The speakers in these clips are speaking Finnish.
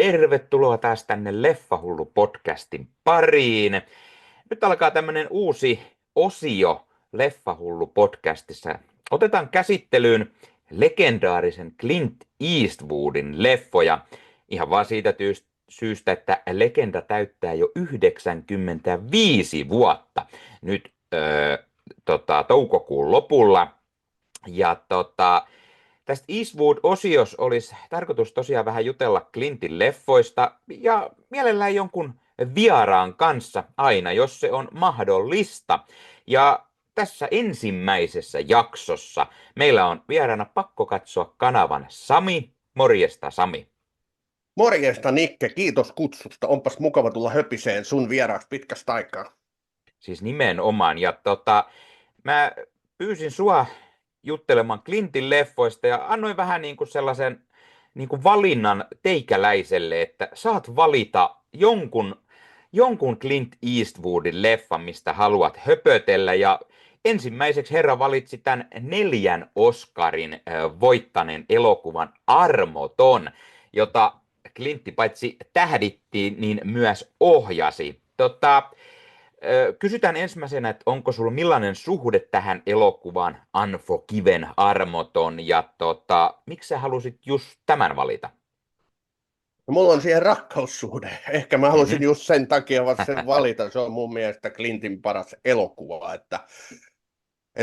Tervetuloa taas tänne Leffahullu-podcastin pariin. Nyt alkaa tämmöinen uusi osio Leffahullu-podcastissa. Otetaan käsittelyyn legendaarisen Clint Eastwoodin leffoja. Ihan vaan siitä syystä, että legenda täyttää jo 95 vuotta. Nyt toukokuun lopulla. Ja tästä Eastwood-osiossa olisi tarkoitus tosiaan vähän jutella Clintin leffoista ja mielellään jonkun vieraan kanssa aina, jos se on mahdollista. Ja tässä ensimmäisessä jaksossa meillä on vieraana Pakko katsoa kanavan Sami. Morjesta, Sami. Morjesta Nikke, kiitos kutsusta. Onpas mukava tulla höpiseen sun vieraaksi pitkästä aikaa. Siis nimenomaan. Ja mä pyysin sua juttelemaan Clintin leffoista ja annoin vähän niin kuin sellaisen niin kuin valinnan teikäläiselle, että saat valita jonkun Clint Eastwoodin leffan, mistä haluat höpötellä. Ja ensimmäiseksi herra valitsi tämän 4 Oscarin voittaneen elokuvan Armoton, jota Clintti paitsi tähditti, niin myös ohjasi. Kysytään ensimmäisenä, että onko sulla millainen suhde tähän elokuvaan Unforgiven, Armoton, ja miksi sä halusit just tämän valita? No, mulla on siihen rakkaussuhde. Ehkä mä halusin just sen takia sen valita. Se on mun mielestä Clintin paras elokuva. Että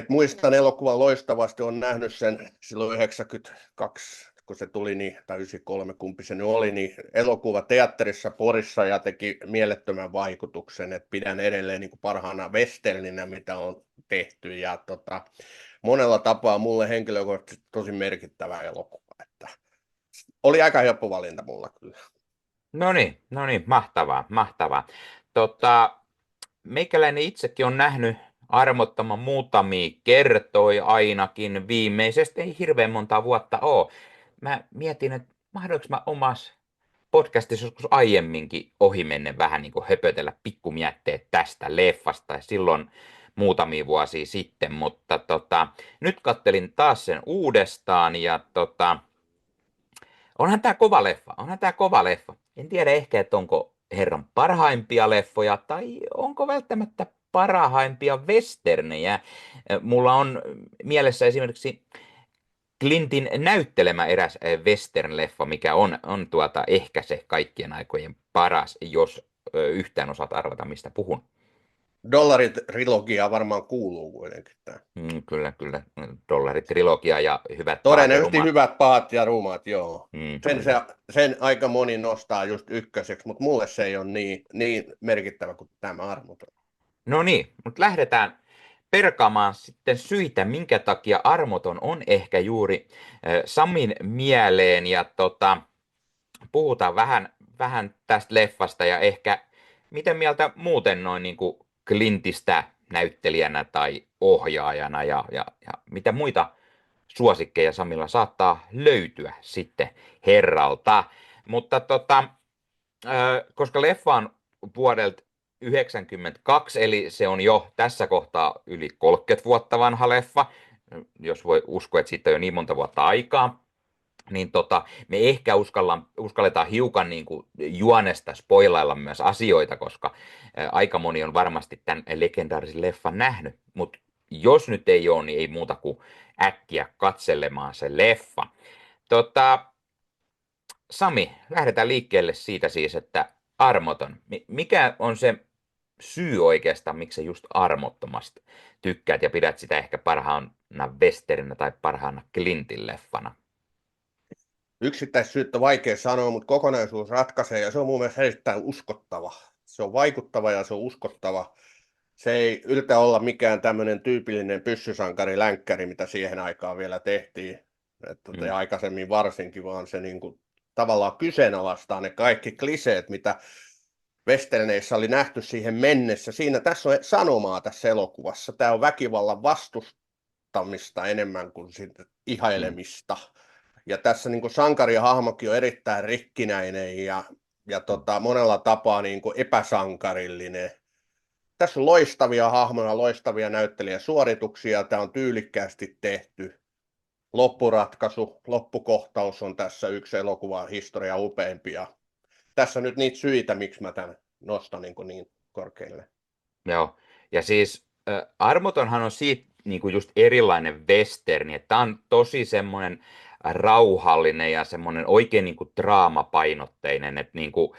muistan elokuvan loistavasti, on nähnyt sen silloin 92, kun se tuli, tai 93, kumpi se nyt oli, niin elokuva teatterissa Porissa ja teki mielettömän vaikutuksen, että pidän edelleen niin kuin parhaana westerninä, mitä on tehty, ja monella tapaa mulle henkilökohtaisesti tosi merkittävä elokuva, että oli aika helppo valinta mulla kyllä. No niin, mahtavaa. Meikäläinen itsekin on nähnyt Armottoman muutamia kertoja ainakin, viimeisesti ei hirveän monta vuotta ole. Mä mietin, että mahdoinko mä omassa podcastissa joskus aiemminkin ohimennen vähän niin kuin höpötellä pikkumietteet tästä leffasta, silloin muutamia vuosia sitten, mutta nyt kattelin taas sen uudestaan, ja onhan tää kova leffa. En tiedä ehkä, että onko herran parhaimpia leffoja, tai onko välttämättä parhaimpia westernejä. Mulla on mielessä esimerkiksi Clintin näyttelemä eräs western-leffa, mikä on ehkä se kaikkien aikojen paras, jos yhtään osaat arvata, mistä puhun. Dollaritrilogia varmaan kuuluu kuitenkin tämä. Kyllä. Dollaritrilogia ja hyvät todennäköisesti hyvät, pahat ja rumat, joo. Mm-hmm. Sen aika moni nostaa just ykköseksi, mutta mulle se ei ole niin merkittävä kuin tämä Armoton. No niin, mutta lähdetään perkaamaan sitten syitä, minkä takia Armoton on ehkä juuri Samin mieleen, ja puhutaan vähän tästä leffasta ja ehkä miten mieltä muuten noin niin kuin Clintistä näyttelijänä tai ohjaajana, ja mitä muita suosikkeja Samilla saattaa löytyä sitten herralta. Mutta koska leffa on vuodelta 1992, eli se on jo tässä kohtaa yli 30 vuotta vanha leffa, jos voi uskoa, että siitä on jo niin monta vuotta aikaa, niin me ehkä uskalletaan hiukan niin kuin juonesta spoilailla myös asioita, koska aika moni on varmasti tämän legendaarisen leffan nähnyt, mutta jos nyt ei ole, niin ei muuta kuin äkkiä katselemaan se leffa. Sami, lähdetään liikkeelle siitä siis, että Armoton. Mikä on se syy oikeastaan, miksi sä just Armottomasta tykkäät ja pidät sitä ehkä parhaana westerinä tai parhaana Clintin leffana? Yksittäissyyttä vaikea sanoa, mutta kokonaisuus ratkaisee, ja se on mun mielestä erittäin uskottava. Se on vaikuttava ja se on uskottava. Se ei yritä olla mikään tämmöinen tyypillinen pyssysankari-länkkäri, mitä siihen aikaan vielä tehtiin, ja aikaisemmin varsinkin, vaan se niin kuin tavallaan kyseenalaistaa ne kaikki kliseet, mitä westerneissä oli nähty siihen mennessä. Tässä on sanomaa tässä elokuvassa. Tämä on väkivallan vastustamista enemmän kuin ihailemista. Ja tässä niin kuin sankarihahmokin on erittäin rikkinäinen ja monella tapaa niin kuin epäsankarillinen. Tässä on loistavia hahmoja, loistavia näyttelijäsuorituksia. Tämä on tyylikkäästi tehty. Loppuratkaisu, loppukohtaus on tässä yksi elokuvan historian upeimpia. tässä nyt niitä syitä, miksi mä tämän nostan niin korkealle. Joo, ja siis Armotonhan on siitä niin kuin just erilainen westerni, että tämä on tosi semmoinen rauhallinen ja semmoinen oikein niin kuin draamapainotteinen, että niin kuin,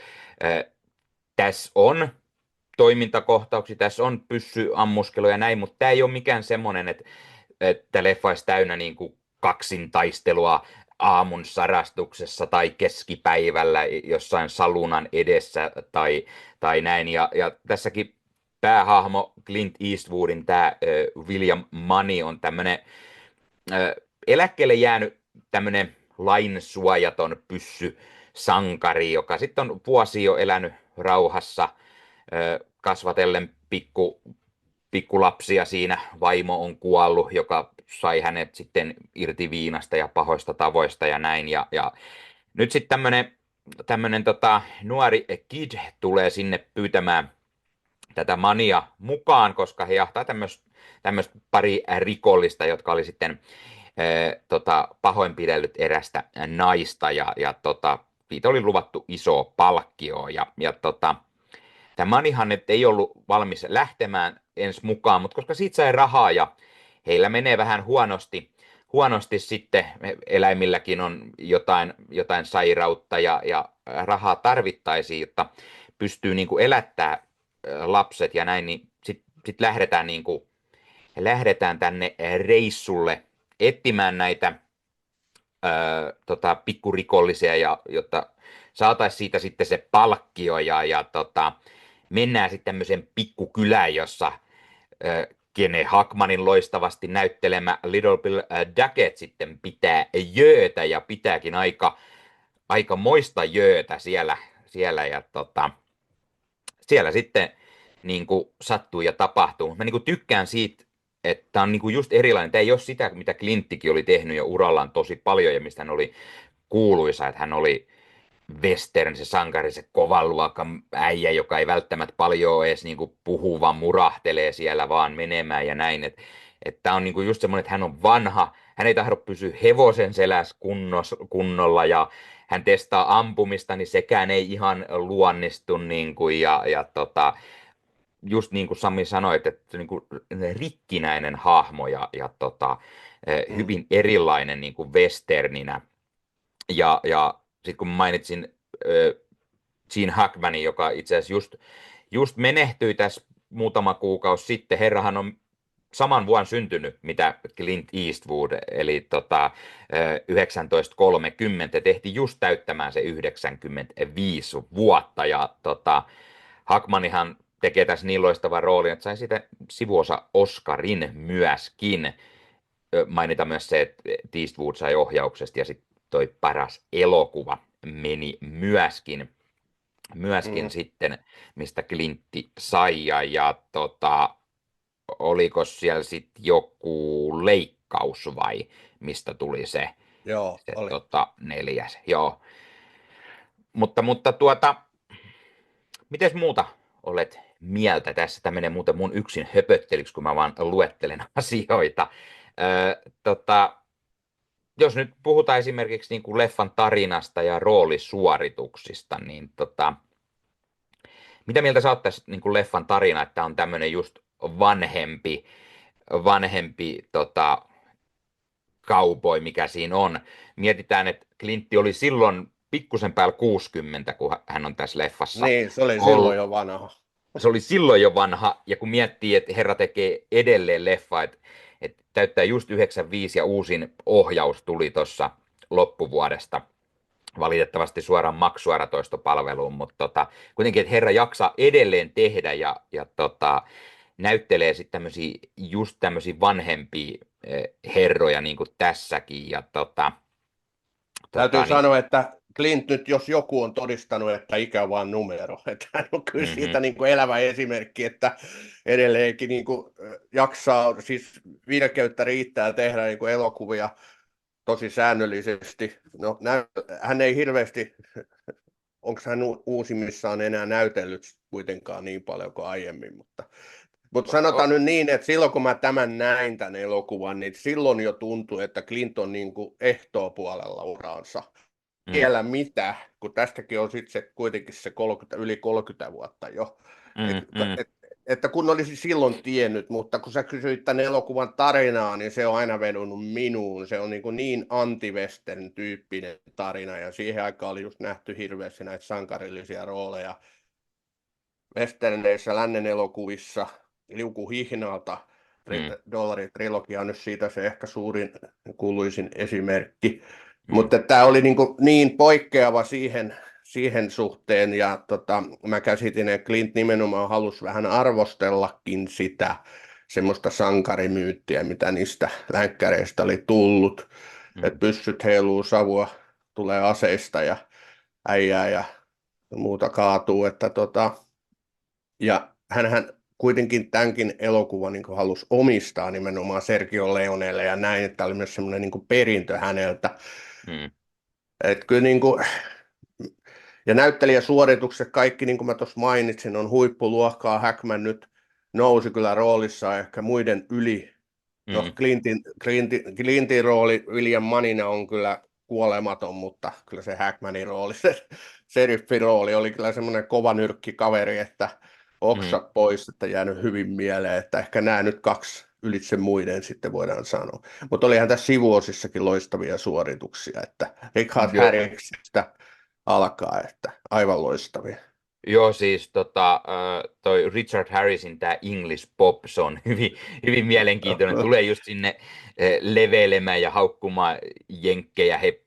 tässä on toimintakohtauksia, tässä on pyssyammuskeluja ja näin, mutta tämä ei ole mikään semmoinen, että leffa olisi täynnä niin kuin kaksintaistelua aamun sarastuksessa tai keskipäivällä jossain salunan edessä tai näin. Ja tässäkin päähahmo Clint Eastwoodin tämä William Money on tämmöinen eläkkeelle jäänyt tämmöinen lainsuojaton pyssysankari, joka sitten on vuosia jo elänyt rauhassa kasvatellen pikkulapsia siinä. Vaimo on kuollut, joka sai hänet sitten irti viinasta ja pahoista tavoista ja näin. Ja nyt sitten tämmöinen nuori kid tulee sinne pyytämään tätä Mania mukaan, koska he jahtaa tämmöistä pari rikollista, jotka oli sitten pahoinpidellyt erästä naista ja siitä oli luvattu isoa palkkioa tämä Manihan nyt ei ollut valmis lähtemään ensi mukaan, mutta koska siitä sai rahaa ja heillä menee vähän huonosti sitten, eläimilläkin on jotain sairautta ja rahaa tarvittaisiin, jotta pystyy niin kuin elättää lapset ja näin, niin sit lähdetään tänne reissulle etsimään näitä pikkurikollisia, jotta saataisiin siitä sitten se palkkio mennään sitten tämmöiseen pikkukylään, jossa Gene Hackmanin loistavasti näyttelemä Little Bill Duckett sitten pitää jöötä ja pitääkin aika moista jöötä siellä siellä sitten niin kuin sattuu ja tapahtuu. Mä niin kuin tykkään siitä, että tämä on niin kuin just erilainen. Tämä ei ole sitä, mitä Clinttikin oli tehnyt jo urallaan tosi paljon ja mistä hän oli kuuluisa, että hän oli western, se sankari, se kovan luokan äijä, joka ei välttämättä paljon edes niin kuin puhu, vaan murahtelee siellä vaan menemään ja näin. Että on niin kuin just semmoinen, että hän on vanha, hän ei tahdo pysyä hevosen selässä kunnolla ja hän testaa ampumista, niin sekään ei ihan luonnistu niin kuin, just niin kuin Sami sanoi, että niin kuin rikkinäinen hahmo Mm. hyvin erilainen niin kuin westerninä. Ja sitten kun mainitsin Gene Hackmanin, joka itse asiassa just menehtyi tässä muutama kuukausi sitten. Herrahan on saman vuonna syntynyt, mitä Clint Eastwood, eli 1930 tehtiin just täyttämään se 95 vuotta, ja Hackmanihan tekee tässä niin loistavan roolin, että sai siitä sivuosa Oscarin myöskin. Mainita myös se, että Eastwood sai ohjauksesta ja sitten toi paras elokuva meni myöskin Mm. sitten, mistä Clintti sai oliko siellä sitten joku leikkaus vai mistä tuli Joo, se oli. 4. Joo. Mutta mites muuta olet mieltä tässä? Tämä menee muuten mun yksin höpötteliksi, kun mä vaan luettelen asioita. Jos nyt puhutaan esimerkiksi niin kuin leffan tarinasta ja roolisuorituksista, niin mitä mieltä sä oot tässä niin kuin leffan tarina, että on tämmöinen just vanhempi cowboy, mikä siinä on. Mietitään, että Clintti oli silloin pikkusen päällä 60, kun hän on tässä leffassa Niin, se oli silloin ollut. jo vanha. Se oli silloin jo vanha, ja kun miettii, että herra tekee edelleen leffa, että täyttää just 95 ja uusin ohjaus tuli tuossa loppuvuodesta, valitettavasti suoraan maksuaratoistopalveluun, mutta kuitenkin, että herra jaksaa edelleen tehdä ja näyttelee sitten just tämmöisiä vanhempia herroja niin kuin tässäkin. Täytyy Niin, sanoa, että Clint nyt, jos joku on todistanut, että ikä on vain numero, että hän on kyllä siitä niin kuin elävä esimerkki, että edelleenkin niin kuin jaksaa, siis virkeyttä riittää tehdä niin kuin elokuvia tosi säännöllisesti. No, hän ei hirveästi, onko hän uusimmissaan enää näytellyt kuitenkaan niin paljon kuin aiemmin, mutta sanotaan nyt niin, että silloin kun mä näin tämän elokuvan, niin silloin jo tuntui, että Clint on niin kuin ehtoopuolella uraansa. mm, vielä mitä, kun tästäkin on sitten se, kuitenkin se 30, yli 30 vuotta jo. Et, mm, mm, että kun olisi silloin tiennyt, mutta kun sä kysyit tämän elokuvan tarinaa, niin se on aina vedonnut minuun. Se on niin anti-western tyyppinen tarina, ja siihen aikaan oli just nähty hirveästi näitä sankarillisia rooleja westerneissä, lännen elokuvissa, Liukuhihnalta, mm, Dollari-trilogia on nyt siitä se ehkä suurin kuuluisin esimerkki. mm, Mutta tämä oli niin poikkeava siihen suhteen, ja mä käsitin, että Clint nimenomaan halusi vähän arvostellakin sitä semmoista sankarimyyttiä, mitä niistä länkkäreistä oli tullut, että mm. pyssyt heiluu, savua tulee aseista ja äijää ja muuta kaatuu, että ja hänhän kuitenkin tämänkin elokuvan niin halusi omistaa nimenomaan Sergio Leonelle ja näin, että oli myös semmoinen niin perintö häneltä. Mm. Että kyllä niin kuin, ja näyttelijäsuoritukset kaikki, niin kuin mä tuossa mainitsin, on huippuluokkaa. Hackman nyt nousi kyllä roolissa ehkä muiden yli. No, Mm. Clintin rooli William Manina on kyllä kuolematon, mutta kyllä se Hackmanin rooli, se sheriffin rooli oli kyllä semmoinen kova nyrkkikaveri, että Mm. oksa pois, että jäänyt hyvin mieleen, että ehkä nämä nyt kaksi ylitse muiden sitten voidaan sanoa. Mutta olihan tässä sivuosissakin loistavia suorituksia, että Richard Joo, Harrisista alkaa, että aivan loistavia. joo, siis toi Richard Harrisin tämä English Pop, se on hyvin mielenkiintoinen. Tulee just sinne levelemään ja haukkumaan jenkkejä. He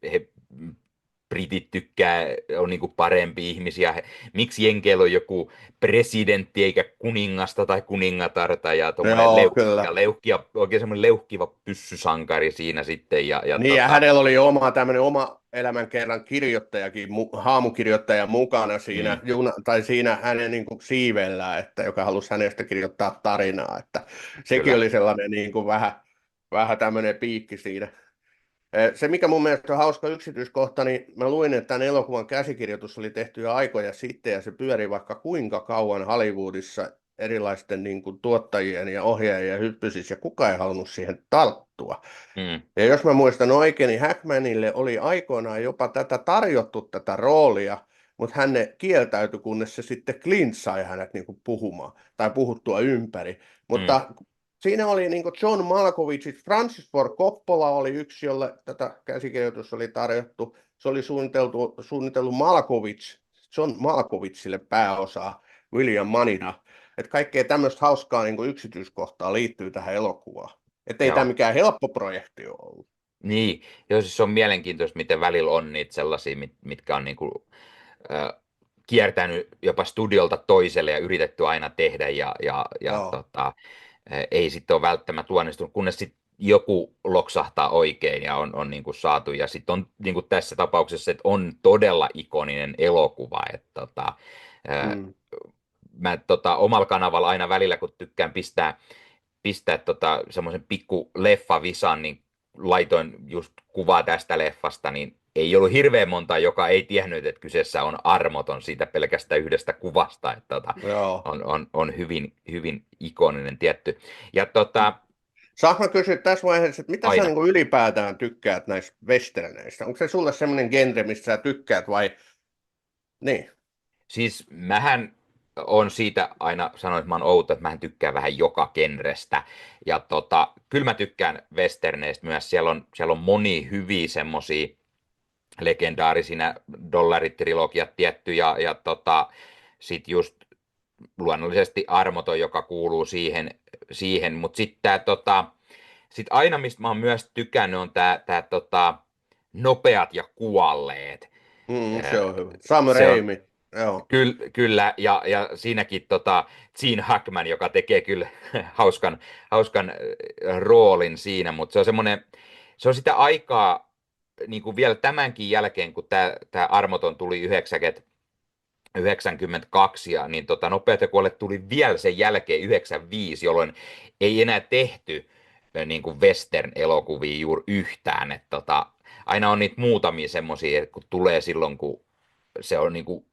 britit tykkää, on niinku parempi ihmisiä. Miksi jenkeillä on joku presidentti eikä kuningasta tai kuningatarta ja tuommoinen Joo, kyllä. oikein semmoinen leuhkiva pyssysankari siinä sitten. Niin, ja hänellä oli tämmöinen oma elämänkerran kirjoittajakin, haamukirjoittaja mukana siinä, mm, tai siinä hänen niin kuin siivellään, että, joka halusi hänestä kirjoittaa tarinaa, että sekin kyllä. oli sellainen niin kuin vähän tämmöinen piikki siinä. Se, mikä mun mielestä on hauska yksityiskohta, niin mä luin, että tämän elokuvan käsikirjoitus oli tehty jo aikoja sitten, ja se pyöri vaikka kuinka kauan Hollywoodissa erilaisten niin kuin tuottajien ja ohjaajien hyppysissä, ja kukaan ei halunnut siihen tarttua. Mm, Ja jos mä muistan oikein, niin Hackmanille oli aikoinaan jopa tarjottu tätä roolia, mutta hän kieltäytyi, kunnes se sitten Clint sai hänet niin kuin puhumaan tai puhuttua ympäri. mm, Mutta siinä oli niin kuin John Malkovich, Francis Ford Coppola oli yksi, jolle tätä käsikirjoitus oli tarjottu. Se oli suunnitellut John Malkovichille pääosaa, William Manina. Että kaikkea tämmöistä hauskaa niin kuin yksityiskohtaa liittyy tähän elokuvaan. Että ei tämä joo. mikään helppo projekti ole ollut. Niin, joo, siis se on mielenkiintoista, miten välillä on niitä sellaisia, mitkä on niinku, kiertänyt jopa studiolta toiselle ja yritetty aina tehdä ja Joo. ei sitten ole välttämättä onnistunut, kunnes sitten joku loksahtaa oikein ja on niinku saatu. Ja sitten on niinku tässä tapauksessa, että on todella ikoninen elokuva. Ää, Mm. mä omalla kanavalla aina välillä, kun tykkään pistää semmoisen pikku leffavisan, niin laitoin just kuvaa tästä leffasta, niin ei ollut hirveän monta, joka ei tiennyt, että kyseessä on armoton siitä pelkästä yhdestä kuvasta, että Joo. on hyvin ikoninen tietty. Ja Saanko mä kysyä tässä vaiheessa, että mitä sä aina. niin kuin ylipäätään tykkäät näistä westerneistä? Onko se sulle semmoinen genre, mistä sä tykkäät vai? Niin. Siis mähän on siitä aina sanonut, että mä oon outo, että mähän tykkään vähän joka genrestä. Ja kyllä mä tykkään westerneistä myös. Siellä on moni hyviä semmosia legendaarisina dollaritrilogiat tietty ja sit just luonnollisesti Armoton, joka kuuluu siihen. Mutta sitten sit aina mistä mä oon myös tykännyt on tää nopeat ja kuolleet. Se on hyvä. Sam Se on Raimi. Joo. kyllä ja siinäkin Gene Hackman, joka tekee kyllä hauskan roolin siinä, mutta se on sitä aikaa niin kuin vielä tämänkin jälkeen, kun tämä Armoton tuli 92 niin Nopeat ja kuolleet tuli vielä sen jälkeen 95, jolloin ei enää tehty niin kuin western-elokuvia juuri yhtään. Aina on niitä muutamia semmoisia, kun tulee silloin, kun se on niin kuin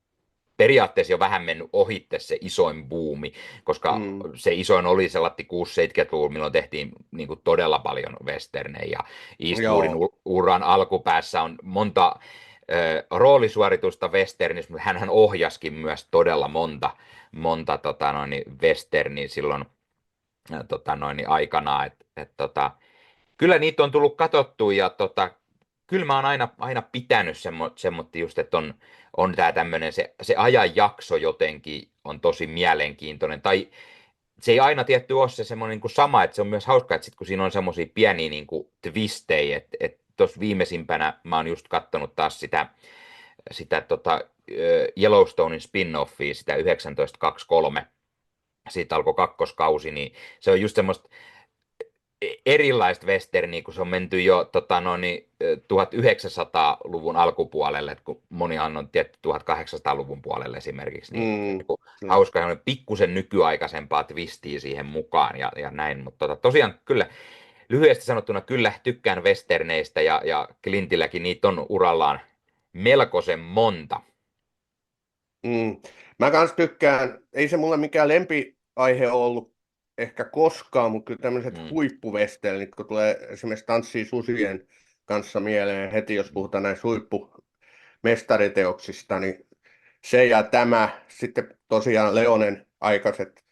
periaatteessa jo vähän mennyt ohitte se isoin buumi, koska Mm. se isoin oli sellainen 6-70-luvulla, milloin tehtiin niin kuin todella paljon westernejä. Ja Eastwoodin Joo. uran alkupäässä on monta roolisuoritusta westernissä, mutta hänhän ohjaskin myös todella monta westerniä silloin aikanaan. Kyllä niitä on tullut katsottua ja kyllä mä oon aina pitänyt semmoista just, että on tää tämmönen se ajanjakso jotenkin on tosi mielenkiintoinen. Tai se ei aina tietty ole se semmoinen niin kuin sama, että se on myös hauskaa, että sit kun siinä on semmoisia pieniä niin kuin twistejä, että tuossa viimeisimpänä mä oon just kattonut taas sitä Yellowstonein spin-offia, sitä 1923, siitä alkoi kakkoskausi, niin se on just semmoista erilaista westerniä, kun se on menty jo 1900-luvun alkupuolelle, että kun monihan on tietty 1800-luvun puolelle esimerkiksi, niin Mm, kyllä. hauska ja pikkusen nykyaikaisempaa twistiä siihen mukaan ja näin, mutta tosiaan kyllä lyhyesti sanottuna kyllä tykkään westerneistä ja Clintilläkin niitä on urallaan melkoisen monta. Mm. Mä kans tykkään, ei se mulle mikään lempiaihe ole ollut ehkä koskaan, mutta kyllä tämmöiset Mm, huippuvestelnit, kun tulee esimerkiksi Tanssii susien kanssa mieleen heti, jos puhutaan näistä huippumestariteoksista, niin se ja tämä, sitten tosiaan Leonen aikaiset,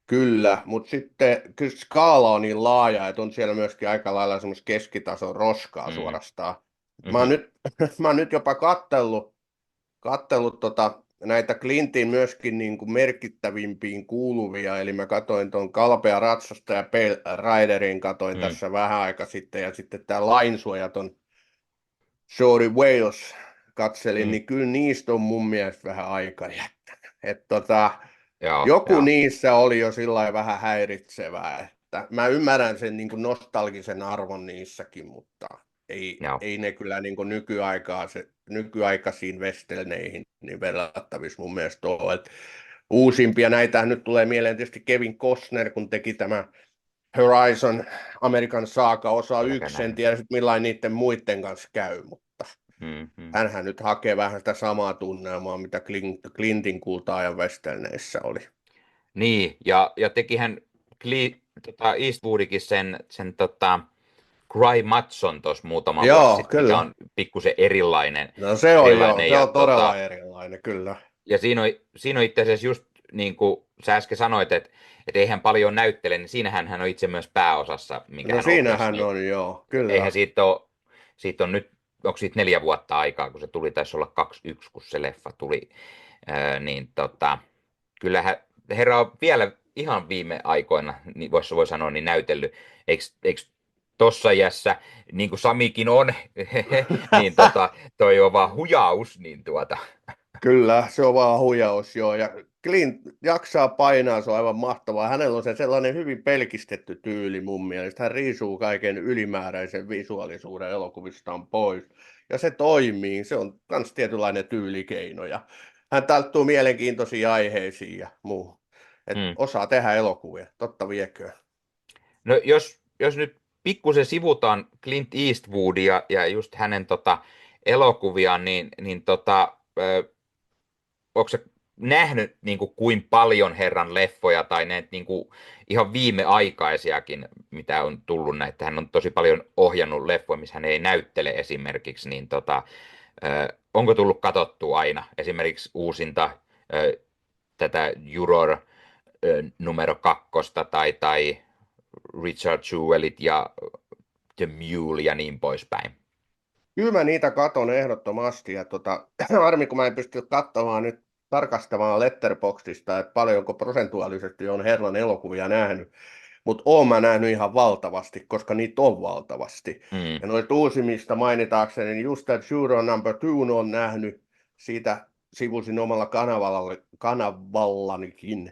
kyllä, mutta sitten kyllä skaala on niin laaja, että on siellä myöskin aika lailla semmoista keskitason roskaa mm, suorastaan. Mä oon mhm, nyt, mä oon nyt jopa kattellut näitä Clintin myöskin niin kuin merkittävimpiin kuuluvia, eli mä katoin tuon Kalpea ratsasta ja Pale Riderin katoin mm, tässä vähän aika sitten, ja sitten tämä lainsuojaton Shorty Wales katselin, mm, niin kyllä niistä on mun mielestä vähän aika jättänyt. joo, Joku joo, niissä oli jo sillä lailla vähän häiritsevää, että mä ymmärrän sen niin kuin nostalgisen arvon niissäkin, mutta joo, ei ne kyllä niin kuin nykyaikaisiin westerneihin niin verrattavissa mun mielestä ole. Et uusimpia näitä nyt tulee mieleen tietysti Kevin Costner, kun teki tämä Horizon American Saga osa vieläkään 1, en nähnyt. tiedä sit millainen niiden muiden kanssa käy, mutta Mm, mm. hänhän nyt hakee vähän sitä samaa tunnelmaa, mitä Clintin kulta-ajan westerneissä oli. Niin, ja tekihän Eastwoodikin sen Cry Matson tuossa muutama vuosi Joo, sitten, mikä kyllä. on pikkusen erilainen, No se on joo, erilainen se on todella erilainen, kyllä. ja siinä on itse asiassa just niin kuin sä äsken sanoit, että eihän paljon näyttele, niin siinähän hän on itse myös pääosassa, minkä No hän ohjasi, siinähän niin on joo, kyllä. eihän siitä on nyt, onko siitä 4 vuotta aikaa, kun se tuli, taisi olla 21, kun se leffa tuli, niin kyllähän herra on vielä ihan viime aikoina, niin voi sanoa, niin näytellyt, eikö tossa iässä, niin kuin Samikin on, niin toi on vaan hujaus, niin Kyllä, se on vaan huijaus, joo. Ja Clint jaksaa painaa, se on aivan mahtavaa. Hänellä on se sellainen hyvin pelkistetty tyyli mun mielestä. Hän riisuu kaiken ylimääräisen visuaalisuuden elokuvistaan pois. Ja se toimii, se on myös tietynlainen tyylikeino. Ja hän tarttuu mielenkiintoisiin aiheisiin ja muu. Et mm. osaa tehdä elokuvia, totta viekö. No jos nyt pikkusen sivutaan Clint Eastwoodia ja just hänen elokuviaan, niin onko se nähnyt niin kuin paljon herran leffoja tai näitä niin kuin ihan viimeaikaisiakin, mitä on tullut näitä. Hän on tosi paljon ohjannut leffoja, missä hän ei näyttele esimerkiksi, niin onko tullut katsottua aina esimerkiksi uusinta tätä Juror numero kakkosta tai Richard Jewelit ja The Mule ja niin poispäin. Kyllä mä niitä katon ehdottomasti. Ja harmi, kun mä en pysty katsomaan nyt tarkastamaan Letterboxdista, että paljonko prosentuaalisesti on herran elokuvia nähnyt. Mutta oon mä nähnyt ihan valtavasti, koska niitä on valtavasti. Mm, Ja noita uusimmista mainitaakseni, niin just that Shooter Number 2 on nähnyt, siitä sivusin omalla kanavallanikin.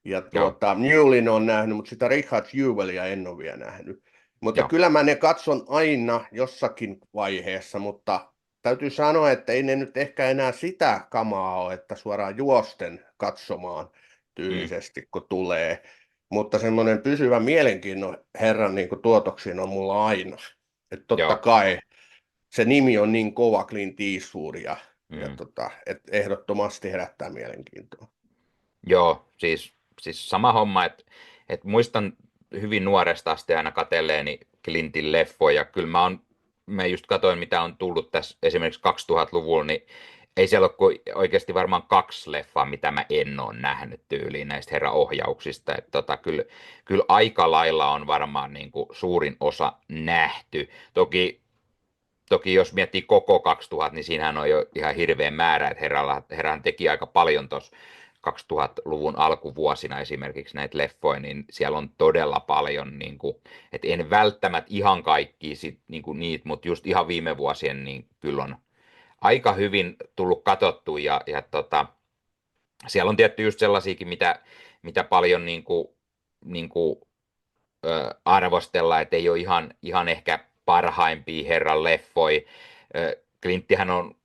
Ja joo, Newlin on nähnyt, mutta sitä Richard Jewelia en ole vielä nähnyt. Mutta joo, kyllä mä ne katson aina jossakin vaiheessa, mutta täytyy sanoa, että ei ne nyt ehkä enää sitä kamaa ole, että suoraan juosten katsomaan mm, tyylisesti, kun tulee. Mutta semmoinen pysyvä mielenkiinnon herran niin kuin tuotoksiin on mulla aina. Että totta joo, kai se nimi on niin kova Clint Eastwood ja mm, et ehdottomasti herättää mielenkiintoa. joo, siis sama homma, että muistan hyvin nuoresta asti aina katselleeni Clintin leffoja. Kyllä mä oon mä just katsoin, mitä on tullut tässä esimerkiksi 2000-luvulla, niin ei siellä ole oikeasti varmaan kaksi leffaa, mitä mä en ole nähnyt tyyliin näistä herran ohjauksista. Että kyllä aika lailla on varmaan niin kuin suurin osa nähty. Toki jos miettii koko 2000, niin siinähän on jo ihan hirveä määrä, että herrahan teki aika paljon tuossa 2000-luvun alkuvuosina esimerkiksi näitä leffoja, niin siellä on todella paljon, niin kuin, että en välttämättä ihan kaikki niin kuin niitä, mutta just ihan viime vuosien, niin kyllä on aika hyvin tullut katsottu, siellä on tietty just sellaisiakin, mitä paljon niin kuin, arvostella, että ei ole ihan ehkä parhaimpia herran leffoi. Klinttihän on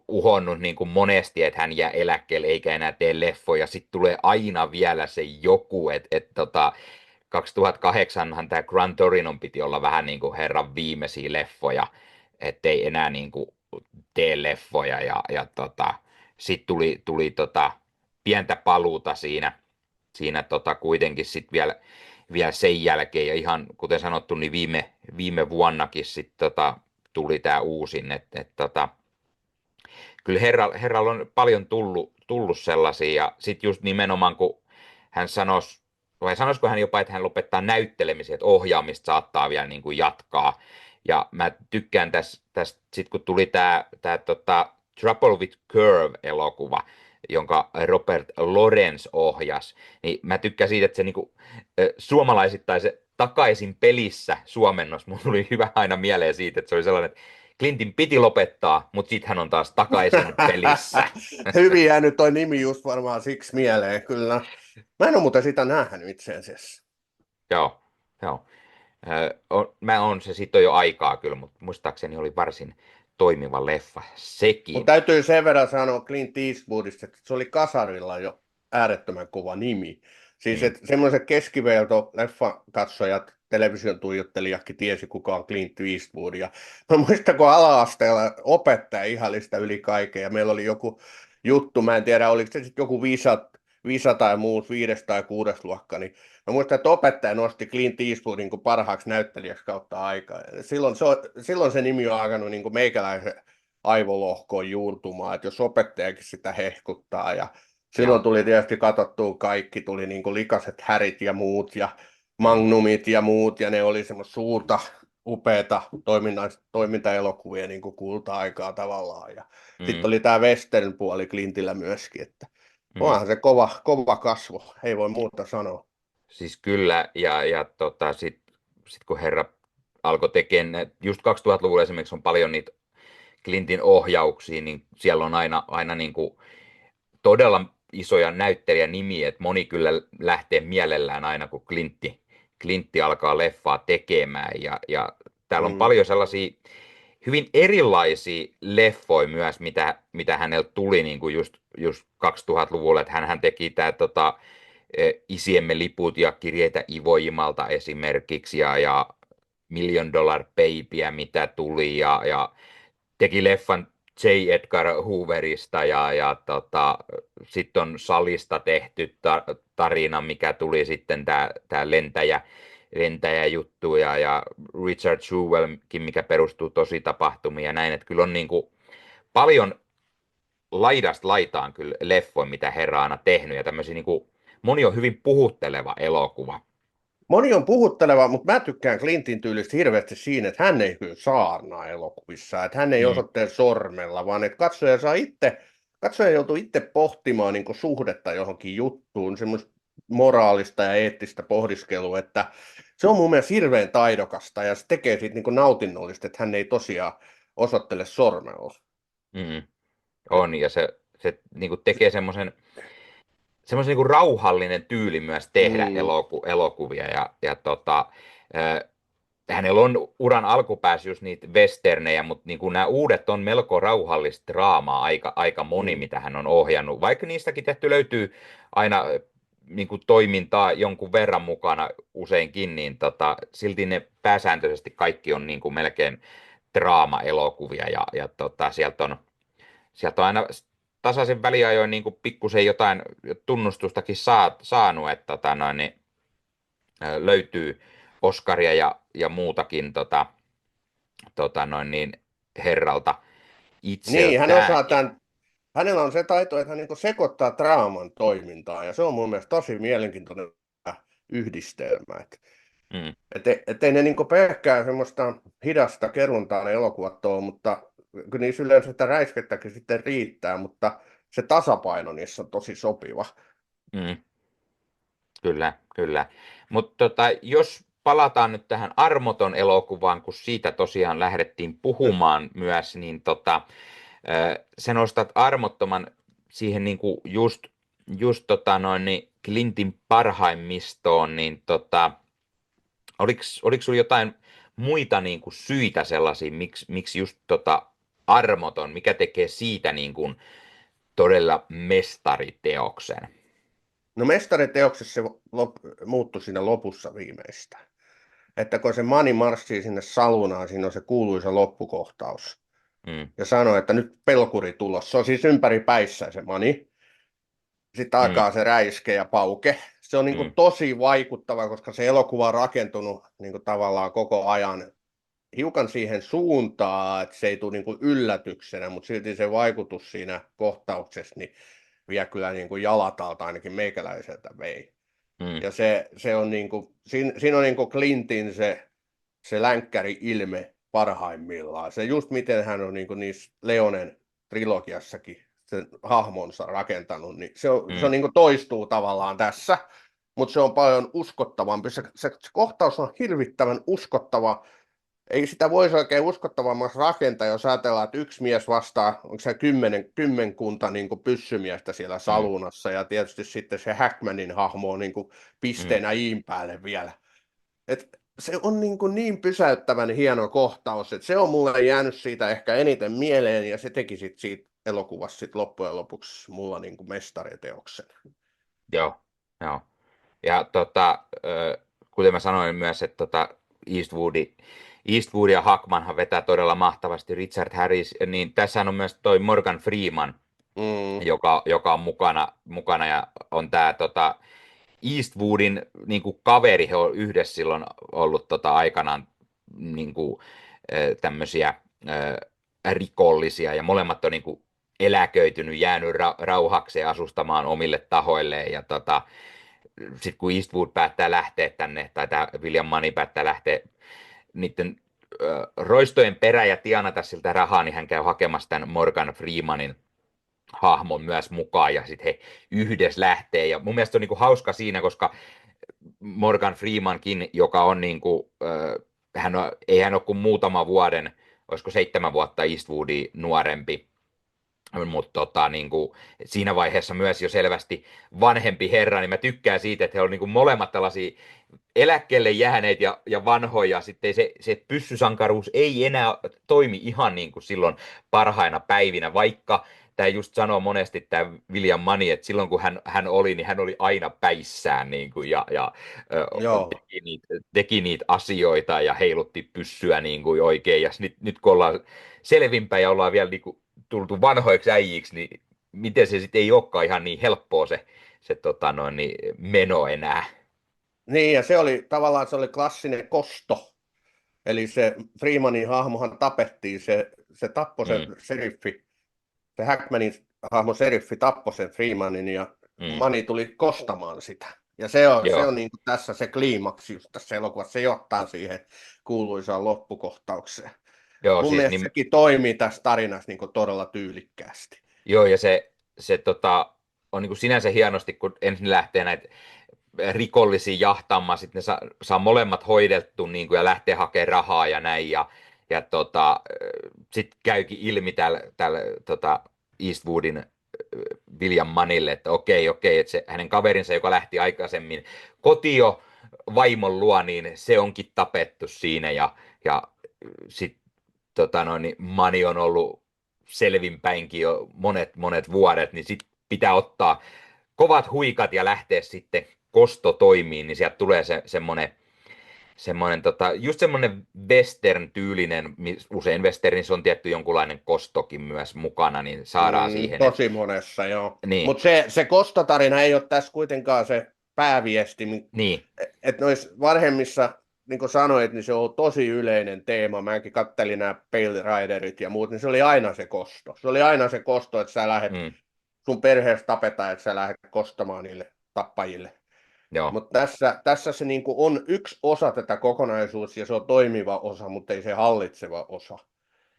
uhonnut niin kuin monesti, että hän jää eläkkeelle eikä enää tee leffoja. Sitten tulee aina vielä se joku, että 2008han tämä Gran Torinon piti olla vähän niin kuin herran viimeisiä leffoja, ettei enää niin kuin tee leffoja sitten tuli pientä paluuta siinä kuitenkin sitten vielä sen jälkeen ja ihan kuten sanottu, niin viime vuonnakin sitten tuli tämä uusin, kyllä herralla on paljon tullut sellaisia, ja sitten just nimenomaan, kun hän sanoisi, vai sanoisiko hän jopa, että hän lopettaa näyttelemisen, että ohjaamista saattaa vielä niin kuin jatkaa. Ja mä tykkään tästä sit kun tuli tämä Trouble with Curve-elokuva, jonka Robert Lawrence ohjas, niin mä tykkään siitä, että se niinku, suomalaisittain se takaisin pelissä suomennos, mun tuli hyvä aina mieleen siitä, että se oli sellainen, että Clintin piti lopettaa, mutta sitten hän on taas takaisin pelissä. Hyvin jäänyt toi nimi just varmaan siksi mieleen, kyllä. Mä en ole muuten sitä nähnyt itse asiassa. Joo, joo. Mä oon se siitä jo aikaa kyllä, mutta muistaakseni oli varsin toimiva leffa Mutta sekin. täytyy sen verran sanoa Clint Eastwoodista, että se oli kasarilla jo äärettömän kova nimi. Siis Mm, että semmoiset keskiverto leffakatsojat, television tuijottelijatkin tiesi, kuka on Clint Eastwood. Ja mä muistan, kun ala-asteella opettaja ihallista yli kaiken, ja meillä oli joku juttu, mä en tiedä, oliko se sitten joku Visa tai muut, 5. tai 6. luokka, niin mä muistan, että opettaja nosti Clint Eastwoodin kuin parhaaksi näyttelijäksi kautta aikaa. Silloin se nimi on alkanut niin kuin meikäläisen aivolohkoon juurtumaan, että jos opettajakin sitä hehkuttaa ja silloin joo. tuli tietysti katsottua kaikki, tuli niin kuin likaset härit ja muut ja Mm, magnumit ja muut ja ne oli semmoista suurta, upeata toimintaelokuvia niin kuin kulta-aikaa tavallaan ja sitten mm, oli tämä western-puoli Clintillä myöskin, että mm. onhan se kova kasvo, ei voi muuta sanoa. Siis kyllä, sit kun herra alkoi tekemään, just 2000-luvulla esimerkiksi on paljon niitä Clintin ohjauksia, niin siellä on aina niin kuin todella isoja näyttelijänimiä, että moni kyllä lähtee mielellään aina, kun Clintti alkaa leffaa tekemään, ja täällä on Mm. paljon sellaisia hyvin erilaisia leffoja myös, mitä hänellä tuli niin kuin just 2000-luvulla, että hän teki tämä Isiemme liput ja kirjeitä Ivojimalta esimerkiksi ja Million Dollar Babyä, mitä tuli ja teki leffan J. Edgar Hooverista sitten on Salista tehty tarina, mikä tuli sitten tämä lentäjäjuttu ja Richard Jewellkin, mikä perustuu tosi tapahtumiin ja näin, että kyllä on niin kuin paljon laidasta laitaan kyllä leffoja, mitä herra on aina tehnyt ja tämmöisiä niin kuin, moni on hyvin puhutteleva elokuva. Moni on puhutteleva, mutta mä tykkään Clintin tyylistä hirveästi siinä, että hän ei kyllä saarnaa elokuvissa, että hän ei Mm, osoittele sormella, vaan että katsoja joutuu itse pohtimaan niin kuin suhdetta johonkin juttuun, semmoista moraalista ja eettistä pohdiskelua, että se on mun mielestä hirveän taidokasta ja se tekee siitä niin kuin nautinnollista, että hän ei tosiaan osoittele sormella. mm, on ja se niin kuin tekee semmoisen niin kuin rauhallinen tyyli myös tehdä Mm, elokuvia hänellä on uran alkupäässä just niitä westernejä, mutta niin kuin nämä uudet on melko rauhallista draamaa aika moni, mm. mitä hän on ohjannut. Vaikka niistäkin tehty löytyy aina niin kuin toimintaa jonkun verran mukana useinkin, niin silti ne pääsääntöisesti kaikki on niin kuin melkein draama-elokuvia sieltä on aina tasaisen väliajoin niin kuin pikkusen jotain tunnustustakin saanut, että löytyy Oscaria ja muutakin niin, herralta Niin, hän itseltään. osaa tämän, hänellä on se taito, että hän niin sekoittaa draaman toimintaan, ja se on mun mielestä tosi mielenkiintoinen yhdistelmä. Mm, Ettei ne niin pelkkää semmoista hidasta kerruntaa ne elokuvat ole, mutta kyllä niissä yleensä sitä räiskettäkin sitten riittää, mutta se tasapaino niissä on tosi sopiva. mm, kyllä, kyllä. Mutta jos palataan nyt tähän Armoton elokuvaan, kun siitä tosiaan lähdettiin puhumaan myös, niin sä nostat armottoman siihen niinku just niin Clintin parhaimmistoon, niin oliko sulla jotain muita niinku syitä sellaisia, miksi just armoton, mikä tekee siitä niinku todella mestariteoksen? No mestariteoksessa se muuttui siinä lopussa viimeistään. Että kun se Mani marssii sinne salunaan, siinä on se kuuluisa loppukohtaus. Mm, Ja sanoo, että nyt pelkuri tulos. Se on siis ympäri päissään se Mani. Sitten mm, alkaa se räiske ja pauke. Se on niin kuin mm, tosi vaikuttava, koska se elokuva on rakentunut niin kuin tavallaan koko ajan hiukan siihen suuntaan, että se ei tule niin kuin yllätyksenä, mutta silti se vaikutus siinä kohtauksessa niin vie kyllä niin kuin jalat alta ainakin meikäläiseltä vei. mm, Ja se on niin kuin, siinä on niin kuin Clintin se länkkäri-ilme parhaimmillaan. Se just miten hän on niin kuin niissä Leonen trilogiassakin sen hahmonsa rakentanut, niin se on mm, niin kuin toistuu tavallaan tässä, mutta se on paljon uskottavampi. Se kohtaus on hirvittävän uskottava. Ei sitä voisi oikein uskottavammaksi rakentaa, jos ajatellaan, että yksi mies vastaa, onko se kymmenkunta niin kuin pyssymiestä siellä mm, salunassa, ja tietysti sitten se Hackmanin hahmo on niin kuin mm. pisteenä iin päälle vielä. Se on niin pysäyttävän hieno kohtaus, että se on mulle jäänyt siitä ehkä eniten mieleen, ja se teki siitä elokuvassa sit loppujen lopuksi mulla niin kuin mestariteoksen. Joo, joo. Ja kuten mä sanoin myös, että Eastwood ja Hackmanhan vetää todella mahtavasti, Richard Harris, niin tässä on myös toi Morgan Freeman, Mm, joka on mukana ja on tämä Eastwoodin niin kuin kaveri, he on yhdessä silloin ollut aikanaan niin kuin, tämmöisiä rikollisia ja molemmat on niin kuin eläköitynyt, jäänyt rauhakseen asustamaan omille tahoilleen ja sitten kun Eastwood päättää lähteä tänne, tai tämä William Money päättää lähteä niiden roistojen perään ja tienata siltä rahaa, niin hän käy hakemassa tämän Morgan Freemanin hahmon myös mukaan, ja sitten he yhdessä lähtee. Ja mun mielestä se on niinku hauska siinä, koska Morgan Freemankin, joka on niinku, ei hän ole kuin muutama vuoden, olisiko 7 vuotta Eastwoodia nuorempi, mutta niin kuin, siinä vaiheessa myös jo selvästi vanhempi herra, niin mä tykkään siitä, että he on niin kuin molemmat tällaisia eläkkeelle jääneet ja vanhoja, sitten se pyssysankaruus ei enää toimi ihan niin kuin silloin parhaina päivinä, vaikka tämä just sanoo monesti tämä William Money, että silloin kun hän oli, niin hän oli aina päissään niin kuin, ja joo. teki niitä asioita ja heilutti pyssyä niin kuin oikein, ja nyt kun ollaan selvinpäin ja ollaan vielä niin kuin tultu vanhoiksi äijiksi, niin miten se sitten ei olekaan ihan niin helppoa se meno enää. Niin, ja se oli klassinen kosto. Eli se Freemanin hahmohan tapettiin, se tappoi se Mm, seriffi, se Hackmanin hahmo seriffi tappoi sen Freemanin, ja mm, Mani tuli kostamaan sitä. Ja se on joo, niin kuin tässä se kliimaksi just tässä elokuvassa, se johtaa siihen kuuluisaan loppukohtaukseen. joo, Mun siis mielestä niin, sekin toimii tässä tarinassa niin kuin todella tyylikkäästi. joo, ja se on niin kuin sinänsä hienosti, kun ensin lähtee näitä rikollisia jahtaamaan, sitten ne saa molemmat hoidettu niin kuin, ja lähtee hakemaan rahaa ja näin, ja sitten käykin ilmi tällä Eastwoodin William Manille, että okei, että se hänen kaverinsa, joka lähti aikaisemmin kotio vaimon luo, niin se onkin tapettu siinä, ja sitten niin Mani on ollut selvinpäinkin jo monet vuodet, niin sitten pitää ottaa kovat huikat ja lähteä sitten kostotoimiin, niin sieltä tulee semmoinen just semmoinen western-tyylinen, usein westernissä on tietty jonkunlainen kostokin myös mukana, niin saadaan siihen, että Tosi monessa, joo. niin, Mutta se kostotarina ei ole tässä kuitenkaan se pääviesti. niin, Että noissa varhemmissa niin kuin sanoit, niin se on tosi yleinen teema. Mäkin kattelin nämä Pale Riderit ja muut, niin se oli aina se kosto. Se oli aina se kosto, että sä lähdet, Mm, sun perheessä tapetaan, että sä lähdet kostamaan niille tappajille. joo. Mutta tässä se niin kuin on yksi osa tätä kokonaisuutta ja se on toimiva osa, mutta ei se hallitseva osa.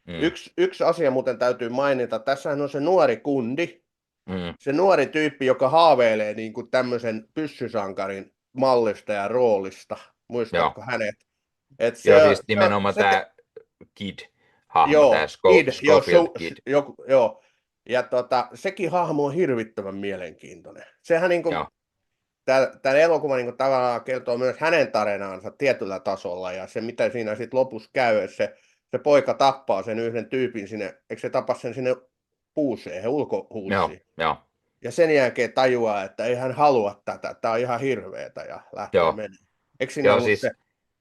Mm, Yksi asia muuten täytyy mainita. Tässähän on se nuori kundi, mm, se nuori tyyppi, joka haaveilee niin kuin tämmöisen pyssysankarin mallista ja roolista. joo. Muistatko hänet? Et se, Joo, siis se, nimenomaan se, tämä Kid-hahmo, tämä joo, Kid, joo, Schofield Kid. joo. Ja sekin hahmo on hirvittävän mielenkiintoinen. Sehän niin Joo, kuin, tämä elokuva niin kuin tavallaan kertoo myös hänen tarinaansa tietyllä tasolla, ja se mitä siinä sitten lopussa käy, että se poika tappaa sen yhden tyypin sinne, eikö se tapa sen sinne huuseen, joo, ulkohuussiin. joo, Ja sen jälkeen tajuaa, että ei hän halua tätä, tämä on ihan hirveetä, ja lähtee joo. menemään. Eikö siinä Joo, ollut se? siis,